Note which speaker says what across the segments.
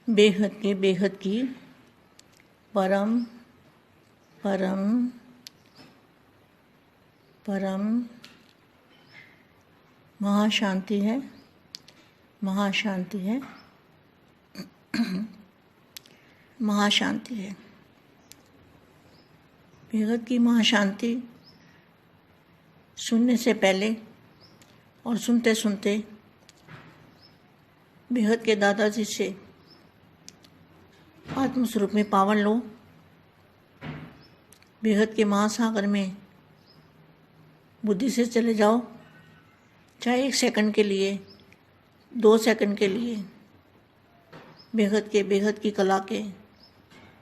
Speaker 1: बेहद की परम परम परम महाशांति है, महाशांति है, महाशांति है। बेहद की महाशांति सुनने से पहले और सुनते सुनते बेहद के दादाजी से आत्मस्वरूप में पावन लो। बेहद के महासागर में बुद्धि से चले जाओ, चाहे 1 सेकंड के लिए, 2 सेकंड के लिए, बेहद की कला के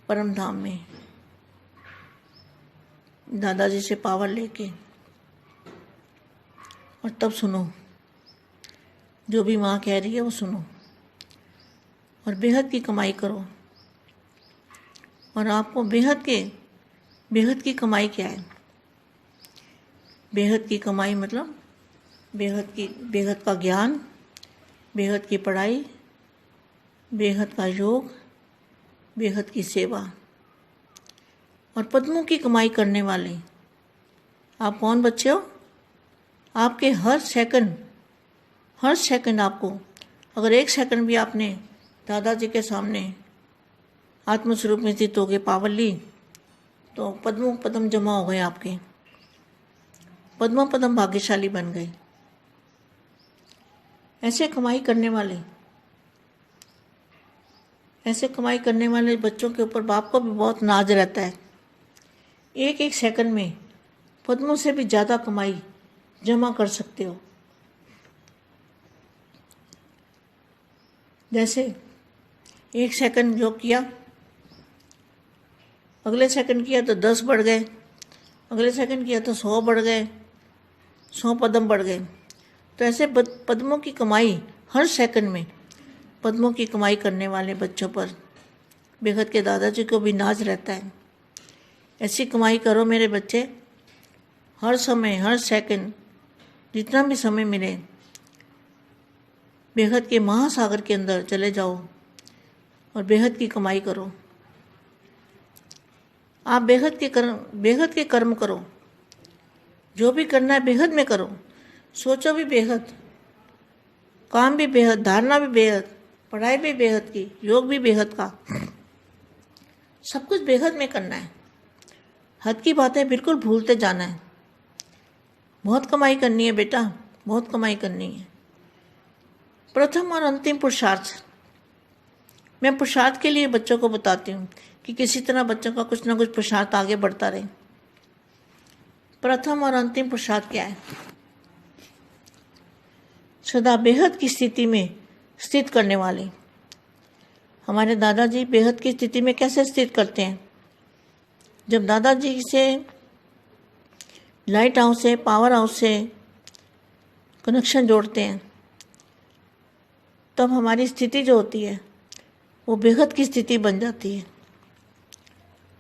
Speaker 1: परम धाम में दादाजी से पावर लेके, और तब सुनो, जो भी माँ कह रही है वो सुनो और बेहद की कमाई करो। और आपको बेहद की कमाई क्या है? बेहद की कमाई मतलब बेहद का ज्ञान, बेहद की पढ़ाई, बेहद का योग, बेहद की सेवा और पद्मों की कमाई करने वाले आप कौन बच्चे हो? आपके हर सेकंड आपको, अगर 1 सेकंड भी आपने दादाजी के सामने आत्मस्वरूप में स्थित होकर पावर ली तो पद्मों पद्म जमा हो गए आपके, पद्मों पद्म भाग्यशाली बन गए। ऐसे कमाई करने वाले बच्चों के ऊपर बाप को भी बहुत नाज रहता है। 1 सेकंड में पद्मों से भी ज़्यादा कमाई जमा कर सकते हो। जैसे 1 सेकंड जो किया, अगले सेकंड किया तो 10 बढ़ गए, अगले सेकंड किया तो 100 बढ़ गए, 100 पद्म बढ़ गए। तो ऐसे पद्मों की कमाई हर सेकंड में, पद्मों की कमाई करने वाले बच्चों पर बेहद के दादाजी को भी नाज रहता है। ऐसी कमाई करो मेरे बच्चे, हर समय, हर सेकंड, जितना भी समय मिले, बेहद के महासागर के अंदर चले जाओ और बेहद की कमाई करो। आप बेहद के कर्म करो, जो भी करना है बेहद में करो, सोचो भी बेहद, काम भी बेहद, धारणा भी बेहद, पढ़ाई भी बेहद की, योग भी बेहद का, सब कुछ बेहद में करना है। हद की बातें बिल्कुल भूलते जाना है। बहुत कमाई करनी है बेटा, बहुत कमाई करनी है। प्रथम और अंतिम पुरुषार्थ, मैं पुरुषार्थ के लिए बच्चों को बताती हूँ कि किसी तरह बच्चों का कुछ ना कुछ पुरुषार्थ आगे बढ़ता रहे। प्रथम और अंतिम पुरुषार्थ क्या है? सदा बेहद की स्थिति में स्थित करने वाले। हमारे दादाजी बेहद की स्थिति में कैसे स्थित करते हैं? जब दादाजी से लाइट हाउस से, पावर हाउस से कनेक्शन जोड़ते हैं, तब हमारी स्थिति जो होती है वो बेहद की स्थिति बन जाती है।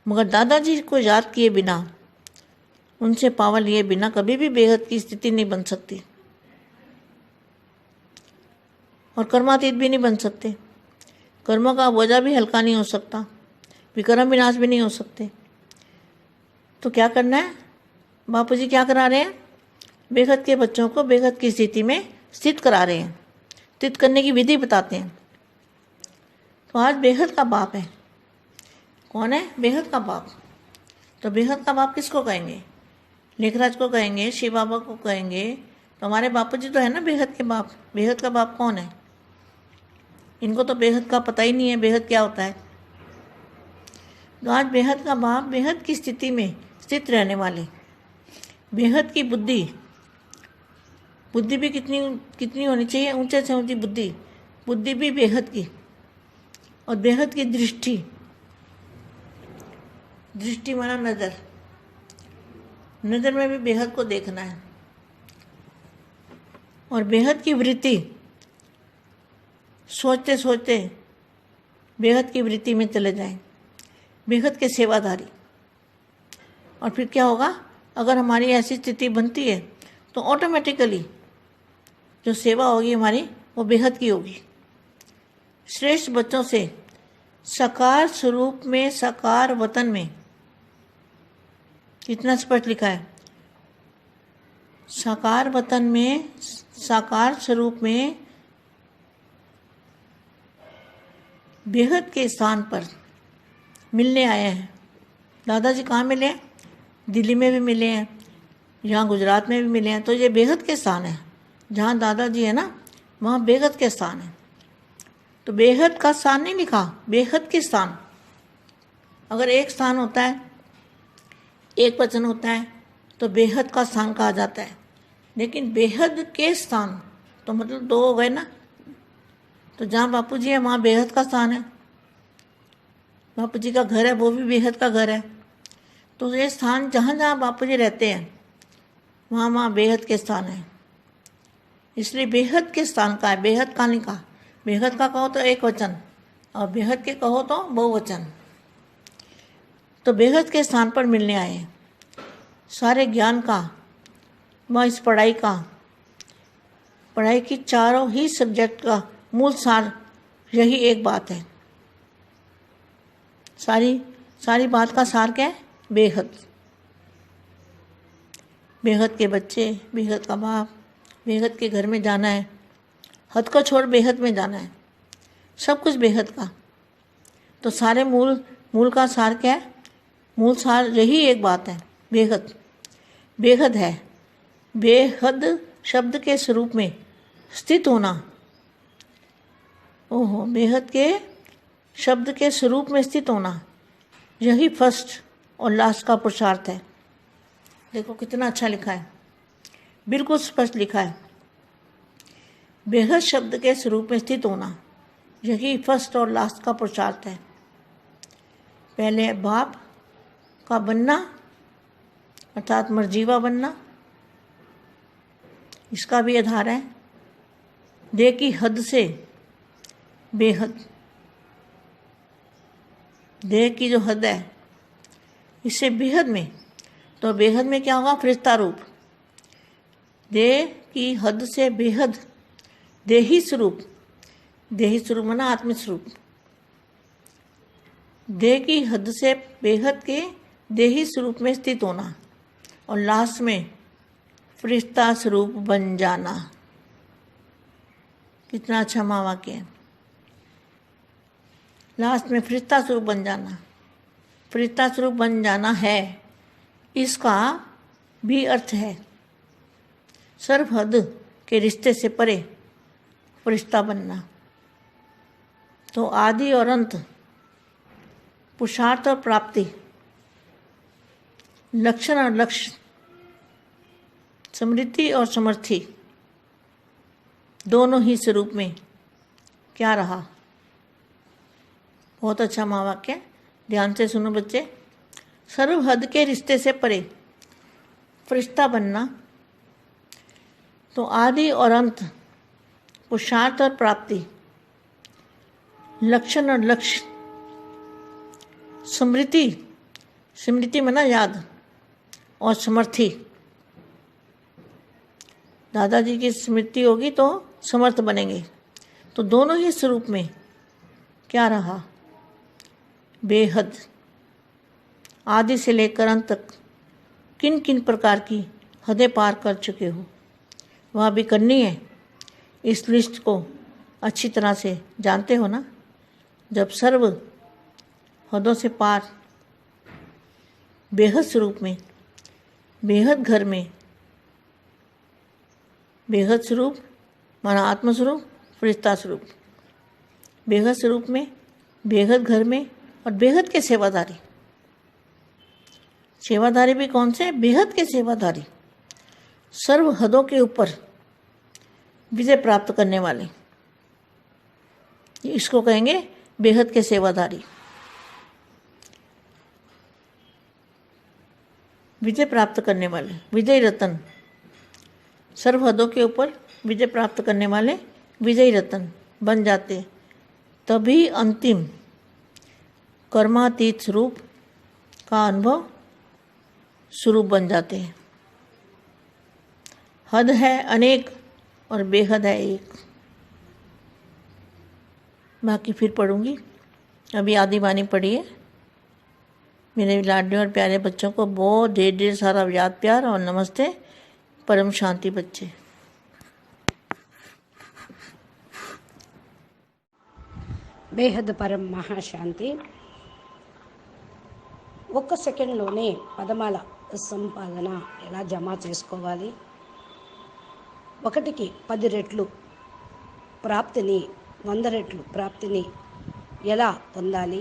Speaker 1: मगर दादाजी को याद किए बिना, उनसे पावर लिए बिना कभी भी बेहद की स्थिति नहीं बन सकती और कर्मातीत भी नहीं बन सकते। कर्मों का बोझा भी हल्का नहीं हो सकता, विक्रम विनाश भी नहीं हो सकते। तो क्या करना है? बापू जी क्या करा रहे हैं? बेहद के बच्चों को बेहद की स्थिति में स्थित करा रहे हैं, स्थित करने की विधि बताते हैं। तो आज बेहद का बाप है। कौन है? बेहद का बाप। तो बेहद का बाप किसको कहेंगे? लेखराज को कहेंगे, शिव बाबा को कहेंगे। तो हमारे बापू जी तो है ना बेहद के बाप। बेहद का बाप कौन है? इनको तो बेहद का पता ही नहीं है, बेहद क्या होता है। तो आज बेहद का बाप बेहद की स्थिति में स्थित रहने वाले, बेहद की बुद्धि भी कितनी होनी चाहिए? ऊंचे से ऊंची बुद्धि भी बेहद की, और बेहद की दृष्टि माना नज़र में भी बेहद को देखना है। और बेहद की वृत्ति, सोचते सोचते बेहद की वृत्ति में चले जाएं, बेहद के सेवाधारी। और फिर क्या होगा? अगर हमारी ऐसी स्थिति बनती है तो ऑटोमेटिकली जो सेवा होगी हमारी वो बेहद की होगी। श्रेष्ठ बच्चों से साकार स्वरूप में साकार वतन में, कितना स्पष्ट लिखा है। साकार वतन में साकार स्वरूप में बेहद के स्थान पर मिलने आए हैं। दादाजी कहाँ मिले हैं? दिल्ली में भी मिले हैं, यहाँ गुजरात में भी मिले हैं। तो ये बेहद के स्थान है, जहाँ दादाजी है ना, वहाँ बेहद के स्थान है। तो बेहद का स्थान नहीं लिखा, बेहद के स्थान। अगर एक स्थान होता है, एक वचन होता है, तो बेहद का स्थान कहा जाता है। लेकिन बेहद के स्थान तो मतलब दो हो गए ना। तो जहाँ बापू जी है वहाँ बेहद का स्थान है। बापू जी का घर है, वो भी बेहद का घर है। तो ये स्थान जहाँ जहाँ बापू जी रहते हैं वहाँ वहाँ बेहद के स्थान है। इसलिए बेहद के स्थान का है, बेहद का नहीं कहा। बेहद का कहो तो एक वचन, और बेहद के कहो तो बहुवचन। तो बेहद के स्थान पर मिलने आए हैं। सारे ज्ञान का व इस पढ़ाई का, पढ़ाई की चारों ही सब्जेक्ट का मूल सार यही एक बात है। सारी बात का सार क्या है? बेहद। बेहद के बच्चे, बेहद का बाप, बेहद के घर में जाना है। हद को छोड़ बेहद में जाना है, सब कुछ बेहद का। तो सारे मूल का सार क्या है? मूल सार यही एक बात है, बेहद। बेहद है, बेहद शब्द के स्वरूप में स्थित होना। ओहो, बेहद के शब्द के स्वरूप में स्थित होना, यही फर्स्ट और लास्ट का पुरुषार्थ है। देखो कितना अच्छा लिखा है, बिल्कुल स्पष्ट लिखा है। बेहद शब्द के स्वरूप में स्थित होना, यही फर्स्ट और लास्ट का पुरुषार्थ है। पहले बाप का बनना अर्थात मर्जीवा बनना, इसका भी आधार है। देह की हद से बेहद, देह की जो हद है इससे बेहद में, तो बेहद में क्या होगा? फरिश्ता रूप। देह की हद से बेहद देही स्वरूप, देही स्वरूप माना आत्मस्वरूप। देह की हद से बेहद के देही स्वरूप में स्थित होना, और लास्ट में फरिश्ता स्वरूप बन जाना। कितना अच्छा महावाक्य है। लास्ट में फरिश्ता स्वरूप बन जाना। फरिश्ता स्वरूप बन जाना है, इसका भी अर्थ है सर्वहद के रिश्ते से परे फरिश्ता बनना। तो आदि और अंत, पुरुषार्थ और प्राप्ति, लक्षण और लक्ष्य, स्मृति और समर्थी, दोनों ही स्वरूप में क्या रहा? बहुत अच्छा महावाक्य, ध्यान से सुनो बच्चे। सर्वहद के रिश्ते से परे फरिश्ता बनना, तो आदि और अंत, पुरुषार्थ और प्राप्ति, लक्षण और लक्ष्य, स्मृति, स्मृति माना याद, और समर्थी। दादाजी की स्मृति होगी तो समर्थ बनेंगे। तो दोनों ही स्वरूप में क्या रहा? बेहद। आदि से लेकर अंत तक किन किन प्रकार की हदें पार कर चुके हो, वह भी करनी है। इस लिस्ट को अच्छी तरह से जानते हो ना। जब सर्व हदों से पार बेहद स्वरूप में, बेहद घर में, बेहद स्वरूप माना आत्मस्वरूप, फरिश्ता स्वरूप, बेहद स्वरूप में, बेहद घर में, और बेहद के सेवादारी। सेवादारी भी कौन से? बेहद के सेवादारी, सर्व हदों के ऊपर विजय प्राप्त करने वाले, इसको कहेंगे बेहद के सेवादारी। विजय प्राप्त करने वाले, विजयी रतन, सर्व हदों के ऊपर विजय प्राप्त करने वाले विजयी रतन बन जाते, तभी अंतिम कर्मातीत स्वरूप का अनुभव स्वरूप बन जाते हैं। हद है अनेक और बेहद है एक। बाकी फिर पढ़ूंगी। अभी आदि वाणी पढ़िए। मेरे लाडले और प्यारे बच्चों को बहुत ढेर ढेर सारा याद प्यार और नमस्ते। परम शांति बच्चे।
Speaker 2: బేహద్ పరం మహాశాంతి. ఒక్క సెకండ్లోనే పదమాల సంపాదన ఎలా జమ చేసుకోవాలి, 1కి 10 రెట్లు ప్రాప్తిని, 100 రెట్లు ప్రాప్తిని ఎలా పొందాలి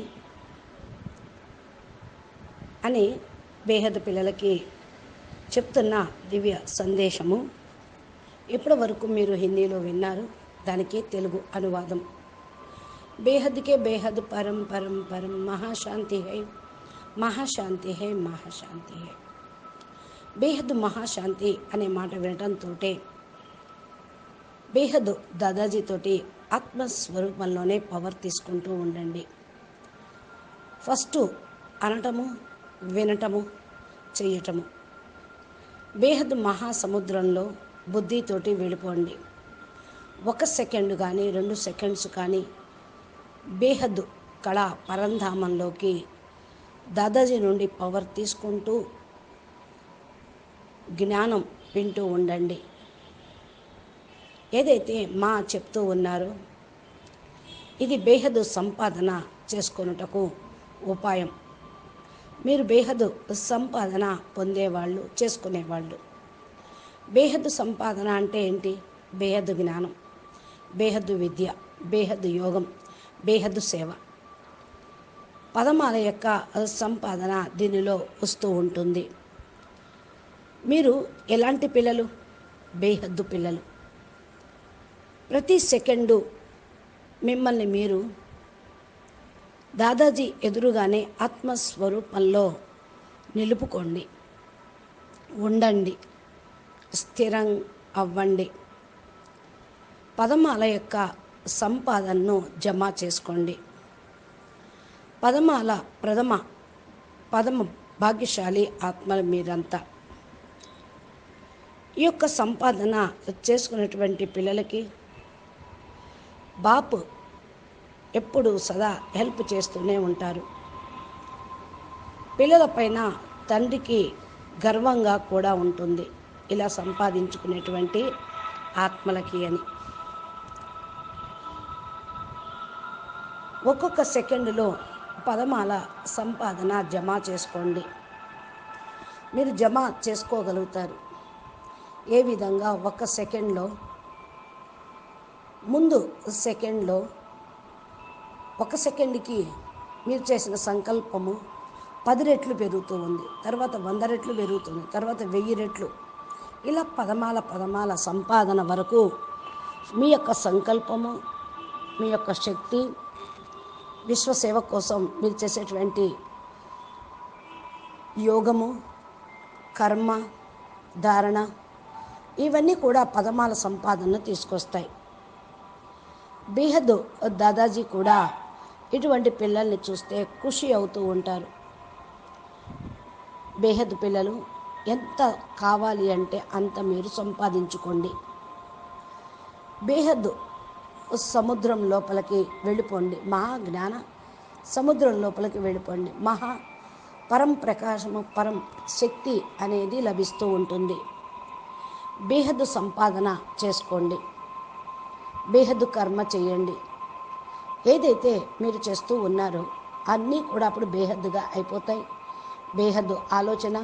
Speaker 2: అని బేహద్ పిల్లలకి చెప్తున్న దివ్య సందేశము. ఇప్పటి వరకు మీరు హిందీలో విన్నారు, దానికి తెలుగు అనువాదం. बेहद के बेहद परम परम परम महाशांति है, महाशांति है, महाशांति है. బేహద్ మహాశాంతి అనే మాట వినటంతోటే బేహద్ దాదాజీతోటి ఆత్మస్వరూపంలోనే పవర్ తీసుకుంటూ ఉండండి. ఫస్ట్ అనటము, వినటము, చెయ్యటము. బేహద్ మహాసముద్రంలో బుద్ధితోటి వెళ్ళిపోండి. 1 సెకండ్ కానీ 2 సెకండ్స్ కానీ బేహద్ కళా పరంధామంలోకి దాదాజీ నుండి పవర్ తీసుకుంటూ జ్ఞానం వింటూ ఉండండి. ఏదైతే మా చెప్తూ ఉన్నారో ఇది బేహద్ సంపాదన చేసుకొనుటకు ఉపాయం. మీరు బేహద్ సంపాదన పొందేవాళ్ళు, చేసుకునేవాళ్ళు. బేహద్ సంపాదన అంటే ఏంటి? బేహద్ జ్ఞానం, బేహద్ విద్య, బేహద్ యోగం, బేహద్ సేవ. పదమాల యొక్క సంపాదన దీనిలో వస్తూ ఉంటుంది. మీరు ఎలాంటి పిల్లలు? బేహద్దు పిల్లలు. ప్రతి సెకండు మిమ్మల్ని మీరు దాదాజీ ఎదురుగానే ఆత్మస్వరూపంలో నిలుపుకోండి, ఉండండి, స్థిరం అవ్వండి. పదమాల యొక్క సంపాదనను జమ చేసుకోండి. పదమాల పదమ భాగ్యశాలి ఆత్మలు మీరంతా. ఈ యొక్క సంపాదన చేసుకునేటువంటి పిల్లలకి బాపు ఎప్పుడు సదా హెల్ప్ చేస్తూనే ఉంటారు. పిల్లలపైన తండ్రికి గర్వంగా కూడా ఉంటుంది, ఇలా సంపాదించుకునేటువంటి ఆత్మలకి అని. ఒక్కొక్క సెకండులో పదమాల సంపాదన జమ చేసుకోండి. మీరు జమ చేసుకోగలుగుతారు. ఏ విధంగా? 1 సెకండ్లో, ముందు సెకండ్లో 1 సెకండ్కి మీరు చేసిన సంకల్పము 10 రెట్లు పెరుగుతూ ఉంది, తర్వాత 100 రెట్లు పెరుగుతుంది, తర్వాత 1000 రెట్లు. ఇలా పదమాల సంపాదన వరకు మీ యొక్క సంకల్పము, మీ యొక్క శక్తి, విశ్వసేవ కోసం మీరు చేసేటువంటి యోగము, కర్మ, ధారణ, ఇవన్నీ కూడా పదమాల సంపాదనను తీసుకొస్తాయి. బేహద్ దాదాజీ కూడా ఇటువంటి పిల్లల్ని చూస్తే ఖుషి అవుతూ ఉంటారు. బేహద్ పిల్లలు ఎంత కావాలి అంటే అంత మీరు సంపాదించుకోండి. బేహద్ సముద్రం లోపలికి వెళ్ళిపోండి, మహా జ్ఞాన సముద్రం లోపలికి వెళ్ళిపోండి. మహా పరం ప్రకాశము, పరం శక్తి అనేది లభిస్తూ ఉంటుంది. బేహద్ సంపాదన చేసుకోండి, బేహద్ కర్మ చేయండి. ఏదైతే మీరు చేస్తూ ఉన్నారో అన్నీ కూడా అప్పుడు బేహద్దుగా అయిపోతాయి. బేహద్దు ఆలోచన,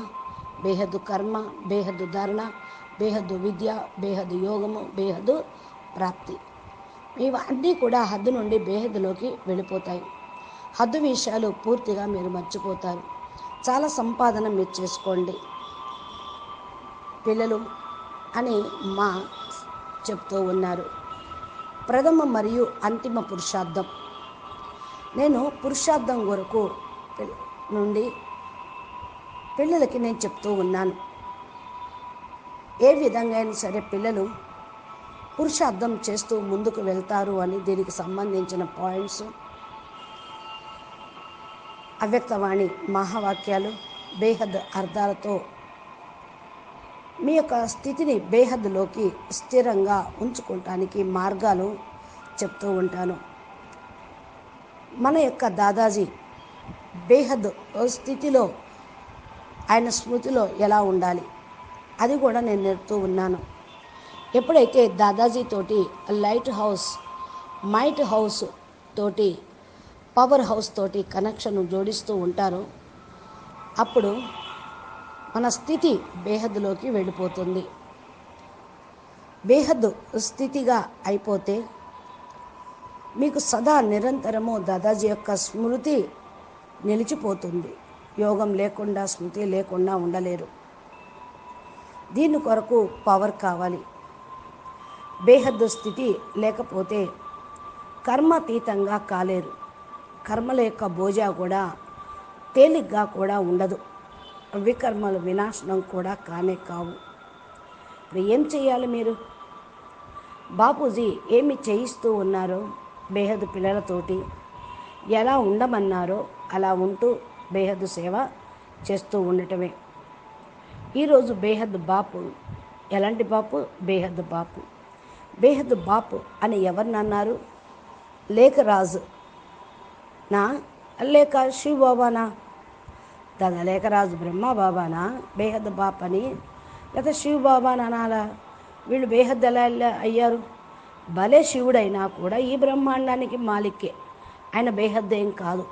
Speaker 2: బేహద్దు కర్మ, బేహద్దు ధారణ, బేహద్దు విద్య, బేహద్దు యోగము, బేహద్దు ప్రాప్తి. ఇవన్నీ కూడా హద్దు నుండి బేహద్దులోకి వెళ్ళిపోతాయి. హద్దు విషయాలు పూర్తిగా మీరు మర్చిపోతారు. చాలా సంపాదన మీరు చేసుకోండి పిల్లలు అని మా చెప్తూ ఉన్నారు. ప్రథమ మరియు అంతిమ పురుషార్థం. నేను పురుషార్థం వరకు నుండి పిల్లలకి నేను చెప్తూ ఉన్నాను. ఏ విధంగా అయినా సరే పిల్లలు పురుషార్థం చేస్తూ ముందుకు వెళ్తారు అని దీనికి సంబంధించిన పాయింట్స్, అవ్యక్తవాణి మహావాక్యాలు, బేహద్ అర్థాలతో మీ యొక్క స్థితిని బేహద్లోకి స్థిరంగా ఉంచుకోవటానికి మార్గాలు చెప్తూ ఉంటాను. మన యొక్క దాదాజీ బేహద్ స్థితిలో, ఆయన స్మృతిలో ఎలా ఉండాలి అది కూడా నేను నేర్పుతూ ఉన్నాను. ఎప్పుడైతే దాదాజీ తోటి లైట్ హౌస్, మైట్ హౌస్ తోటి, పవర్ హౌస్ తోటి కనెక్షన్ జోడిస్తూ ఉంటారో అప్పుడు మన స్థితి బేహద్లోకి వెళ్ళిపోతుంది. బేహద్ స్థితిగా అయిపోతే మీకు సదా నిరంతరము దాదాజీ యొక్క స్మృతి నిలిచిపోతుంది. యోగం లేకుండా, స్మృతి లేకుండా ఉండలేరు. దీని కొరకు పవర్ కావాలి. బేహద్ స్థితి లేకపోతే కర్మాతీతంగా కాలేరు. కర్మల యొక్క బోజా కూడా తేలిగ్గా కూడా ఉండదు. వికర్మలు వినాశనం కూడా కానే కావు. ఇప్పుడు ఏం చేయాలి? మీరు బాపూజీ ఏమి చేయిస్తూ ఉన్నారో బేహద్ పిల్లలతోటి ఎలా ఉండమన్నారో అలా ఉంటూ బేహద్ సేవ చేస్తూ ఉండటమే. ఈరోజు బేహద్ బాపు ఎలాంటి బాపు? బేహద్ బాపు. బేహద్ బాపు అని ఎవరిని అన్నారు? లేఖరాజు నా లేక శివ బాబానా? దాదా లేఖరాజు బ్రహ్మ బాబానా బేహద్ బాప్ అని, లేదా శివ బాబాని అనాలా? వీళ్ళు బేహద్ ఎలా అయ్యారు? భలే శివుడైనా కూడా ఈ బ్రహ్మాండానికి మాలిక్కే, ఆయన బేహద్ ఏం కాదు.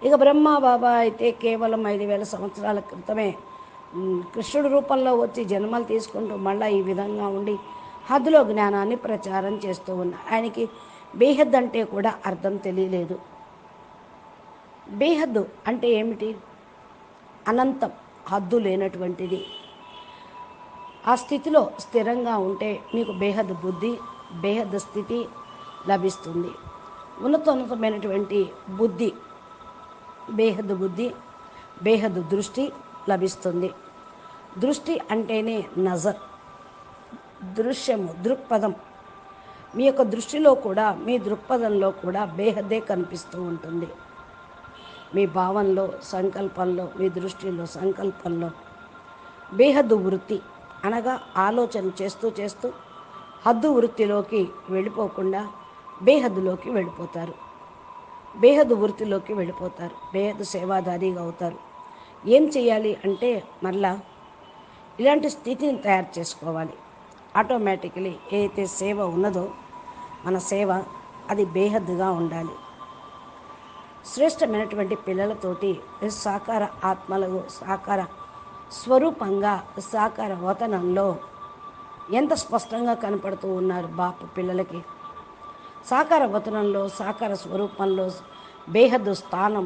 Speaker 2: ఇక బ్రహ్మ బాబా అయితే కేవలం 5,000 సంవత్సరాల క్రితమే కృష్ణుడి రూపంలో వచ్చి జన్మలు తీసుకుంటూ మళ్ళీ ఈ విధంగా ఉండి హద్దులో జ్ఞానాన్ని ప్రచారం చేస్తూ ఉన్నా. ఆయనకి బేహద్ అంటే కూడా అర్థం తెలియలేదు. బేహద్ అంటే ఏమిటి? అనంతం, హద్దు లేనటువంటిది. ఆ స్థితిలో స్థిరంగా ఉంటే మీకు బేహద్ బుద్ధి, బేహద్ స్థితి లభిస్తుంది. ఉన్నతమైనటువంటి బుద్ధి, బేహద్ బుద్ధి, బేహద్ దృష్టి లభిస్తుంది. దృష్టి అంటేనే నజర్, దృశ్యము, దృక్పథం. మీ యొక్క దృష్టిలో కూడా, మీ దృక్పథంలో కూడా బేహద్దే కనిపిస్తూ ఉంటుంది. మీ భావంలో, సంకల్పంలో, మీ దృష్టిలో, సంకల్పంలో బేహద్దు వృత్తి అనగా ఆలోచన చేస్తూ చేస్తూ హద్దు వృత్తిలోకి వెళ్ళిపోకుండా బేహద్దులోకి వెళ్ళిపోతారు. బేహద్దు వృత్తిలోకి వెళ్ళిపోతారు. బేహద్దు సేవాదారిగా అవుతారు. ఏం చేయాలి అంటే మళ్ళా ఇలాంటి స్థితిని తయారు చేసుకోవాలి. ఆటోమేటికలీ ఏదైతే సేవ ఉన్నదో మన సేవ అది బేహద్దుగా ఉండాలి. శ్రేష్టమైనటువంటి పిల్లలతోటి సాకార ఆత్మలు, సాకార స్వరూపంగా, సాకార వతనంలో ఎంత స్పష్టంగా కనపడుతూ ఉన్నారు బాపు పిల్లలకి. సాకార వతనంలో, సాకార స్వరూపంలో బేహద్దు స్థానం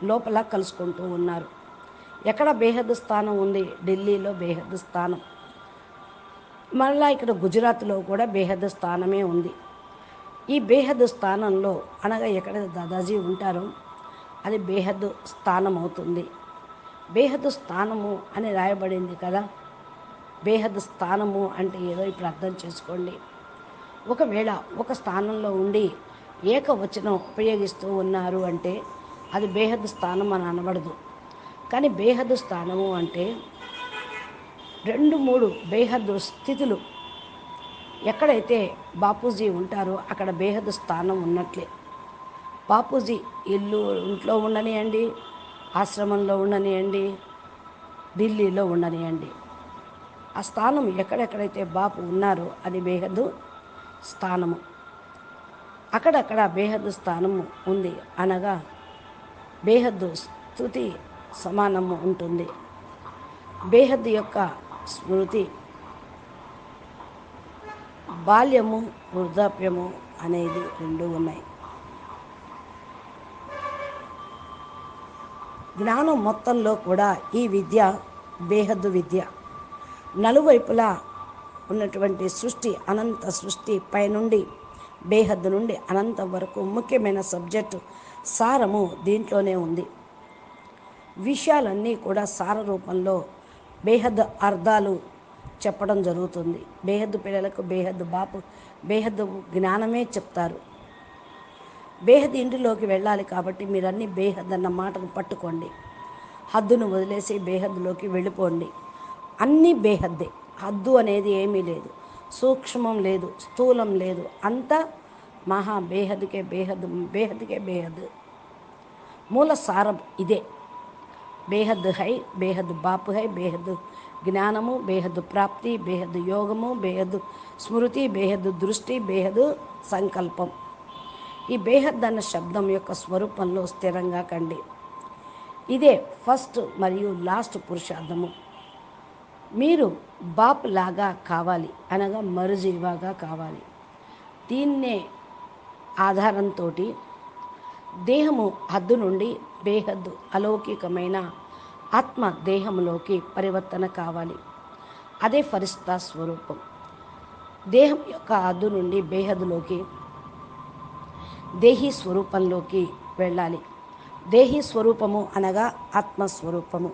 Speaker 2: లోపల కలుసుకుంటూ ఉన్నారు. ఎక్కడ బేహద్దు స్థానం ఉంది? ఢిల్లీలో బేహద్దు స్థానం. మళ్ళా ఇక్కడ గుజరాత్లో కూడా బేహద్దు స్థానమే ఉంది. ఈ బేహద్దు స్థానంలో అనగా ఎక్కడ దాదాజీ ఉంటారో అది బేహద్దు స్థానం అవుతుంది. బేహద్దు స్థానము అని రాయబడింది కదా. బేహద్దు స్థానము అంటే ఏదో ఇప్పుడు అర్థం చేసుకోండి. ఒకవేళ ఒక స్థానంలో ఉండి ఏకవచనం ఉపయోగిస్తూ ఉన్నారు అంటే అది బేహద్దు స్థానం అని అనబడదు. కానీ బేహద్దు స్థానము అంటే 2-3 బేహద్దు స్థితులు ఎక్కడైతే బాపూజీ ఉంటారో అక్కడ బేహద్దు స్థానం ఉన్నట్లే. బాపూజీ ఇంట్లో ఉండనియండి, ఆశ్రమంలో ఉండనియండి, ఢిల్లీలో ఉండనియండి, ఆ స్థానం ఎక్కడెక్కడైతే బాపు ఉన్నారో అది బేహద్దు స్థానము. అక్కడక్కడ బేహద్దు స్థానము ఉంది అనగా బేహద్దు స్థుతి సమానము ఉంటుంది. బేహద్దు యొక్క స్మృతి బాల్యము, వృద్ధాప్యము అనేది 2 ఉన్నాయి. జ్ఞానం మొత్తంలో కూడా ఈ విద్య బేహద్దు విద్య. నలువైపులా ఉన్నటువంటి సృష్టి, అనంత సృష్టి పైనుండి బేహద్దు నుండి అనంతం వరకు ముఖ్యమైన సబ్జెక్టు సారము దీంట్లోనే ఉంది. విషయాలన్నీ కూడా సార రూపంలో బేహద్దు అర్థాలు చెప్పడం జరుగుతుంది. బేహద్దు పిల్లలకు బేహద్దు బాపు బేహద్దు జ్ఞానమే చెప్తారు. బేహద్దు ఇంటిలోకి వెళ్ళాలి కాబట్టి మీరన్నీ బేహద్దు అన్న మాటను పట్టుకోండి. హద్దును వదిలేసి బేహద్దులోకి వెళ్ళిపోండి. అన్నీ బేహద్దే. హద్దు అనేది ఏమీ లేదు, సూక్ష్మం లేదు, స్థూలం లేదు, అంతా మహా బేహద్కే బేహద్, బేహద్కే బేహద్ మూల సారం ఇదే. బేహద్ హై, బేహద్ బాపు హై, బేహద్ జ్ఞానము, బేహద్ ప్రాప్తి, బేహద్ యోగము, బేహద్ స్మృతి, బేహద్ దృష్టి, బేహద్ సంకల్పం. ఈ బేహద్ అన్న శబ్దం యొక్క స్వరూపంలో స్థిరంగా కండి. ఇదే ఫస్ట్ మరియు లాస్ట్ పురుషార్థము. మీరు బాప్ లాగా కావాలి అనగా మరుజీవాగా కావాలి. దీన్నే ఆధారంతో దేహము హద్దు నుండి బేహద్దు అలౌకికమైన ఆత్మ దేహంలోకి పరివర్తన కావాలి. అదే ఫరిస్తా స్వరూపం. దేహం యొక్క హద్దు నుండి బేహద్దులోకి దేహీ స్వరూపంలోకి వెళ్ళాలి. దేహీ స్వరూపము అనగా ఆత్మస్వరూపము.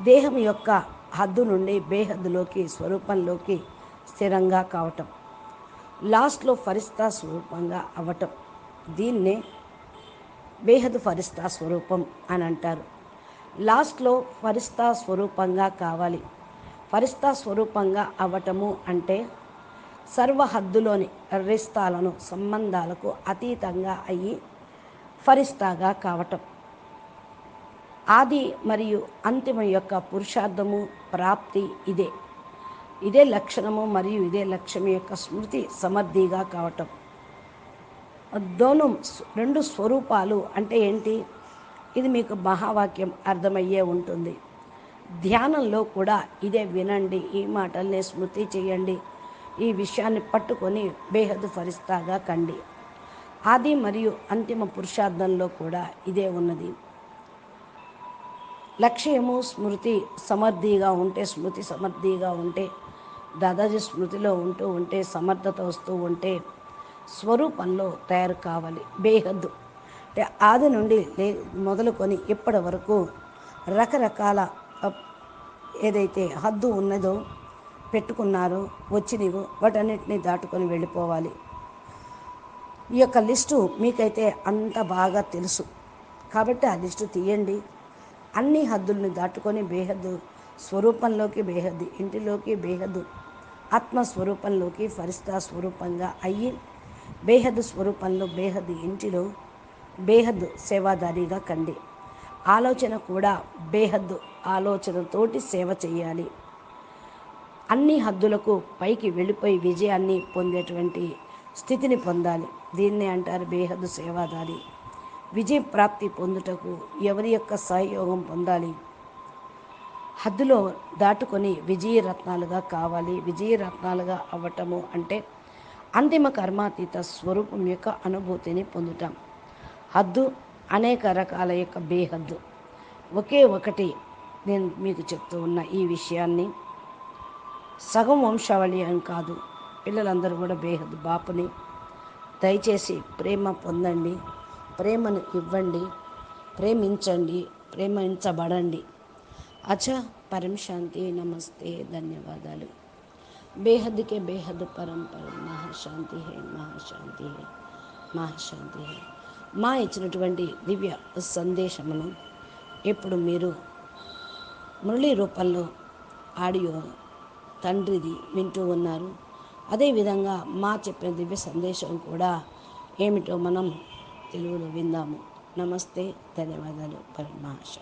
Speaker 2: దేహం యొక్క హద్దు నుండి బేహద్దులోకి స్వరూపంలోకి స్థిరంగా కావటం, లాస్ట్లో ఫరిస్తా స్వరూపంగా అవ్వటం. దీన్నే బేహద్ ఫరిస్తా స్వరూపం అని అంటారు. లాస్ట్లో ఫరిస్తా స్వరూపంగా కావాలి. ఫరిస్తా స్వరూపంగా అవ్వటము అంటే సర్వ హద్దులోని రిస్తాలను, సంబంధాలకు అతీతంగా అయ్యి ఫరిస్తాగా కావటం. ఆది మరియు అంతిమ యొక్క పురుషార్థము ప్రాప్తి ఇదే. ఇదే లక్షణము మరియు ఇదే లక్ష్యం యొక్క స్మృతి సమర్థిగా కావటం. రెండు స్వరూపాలు అంటే ఏంటి? ఇది మీకు మహావాక్యం అర్థమయ్యే ఉంటుంది. ధ్యానంలో కూడా ఇదే వినండి, ఈ మాటల్ని స్మృతి చేయండి, ఈ విషయాన్ని పట్టుకొని బేహద్ ఫరిస్తాగా కండి. ఆది మరియు అంతిమ పురుషార్థంలో కూడా ఇదే ఉన్నది. లక్ష్యము స్మృతి సమర్థిగా ఉంటే, స్మృతి సమర్థిగా ఉంటే, దాదాజీ స్మృతిలో ఉంటూ ఉంటే, సమర్థత వస్తూ ఉంటే స్వరూపంలో తయారు కావాలి. బేహద్దు అంటే ఆది నుండి మొదలుకొని ఇప్పటి వరకు రకరకాల ఏదైతే హద్దు ఉన్నదో పెట్టుకున్నారో వచ్చినవో వాటన్నిటిని దాటుకొని వెళ్ళిపోవాలి. ఈ యొక్క లిస్టు మీకైతే అంత బాగా తెలుసు కాబట్టి ఆ లిస్టు తీయండి. అన్ని హద్దుల్ని దాటుకొని బేహద్దు స్వరూపంలోకి, బేహద్దు ఇంటిలోకి, బేహద్దు ఆత్మస్వరూపంలోకి ఫరిస్తా స్వరూపంగా అయ్యి బేహద్దు స్వరూపంలో బేహద్దు ఇంటిలో బేహద్దు సేవాదారిగా కండి. ఆలోచన కూడా బేహద్దు ఆలోచనతోటి సేవ చేయాలి. అన్ని హద్దులకు పైకి వెళ్ళిపోయి విజయాన్ని పొందేటువంటి స్థితిని పొందాలి. దీన్నే అంటారు బేహద్దు సేవాదారి. విజయ ప్రాప్తి పొందుటకు ఎవరి యొక్క సహయోగం పొందాలి? హద్దులో దాటుకొని విజయరత్నాలుగా కావాలి. విజయరత్నాలుగా అవ్వటము అంటే అంతిమ కర్మాతీత స్వరూపం యొక్క అనుభూతిని పొందుతాం. హద్దు అనేక రకాల యొక్క బేహద్దు. ఒకే ఒకటి నేను మీకు చెప్తూ ఉన్న ఈ విషయాన్ని సగం వంశావళి అని కాదు, పిల్లలందరూ కూడా బేహద్దు బాపుని దయచేసి ప్రేమ పొందండి, ప్రేమను ఇవ్వండి, ప్రేమించండి, ప్రేమించబడండి. అచ్చా, పరం శాంతి, నమస్తే, ధన్యవాదాలు. బేహద్ కే బేహద్ పరం పరం మహాశాంతి హే, మహాశాంతి హే, మహాశాంతి హే. మా ఇచ్చినటువంటి దివ్య సందేశమును ఇప్పుడు మీరు మురళీ రూపంలో ఆడియో తండ్రిది వింటూ ఉన్నారు. అదేవిధంగా మా చెప్పిన దివ్య సందేశం కూడా ఏమిటో మనం తెలుగులో విందాము. నమస్తే, ధన్యవాదాలు, పరమాశ.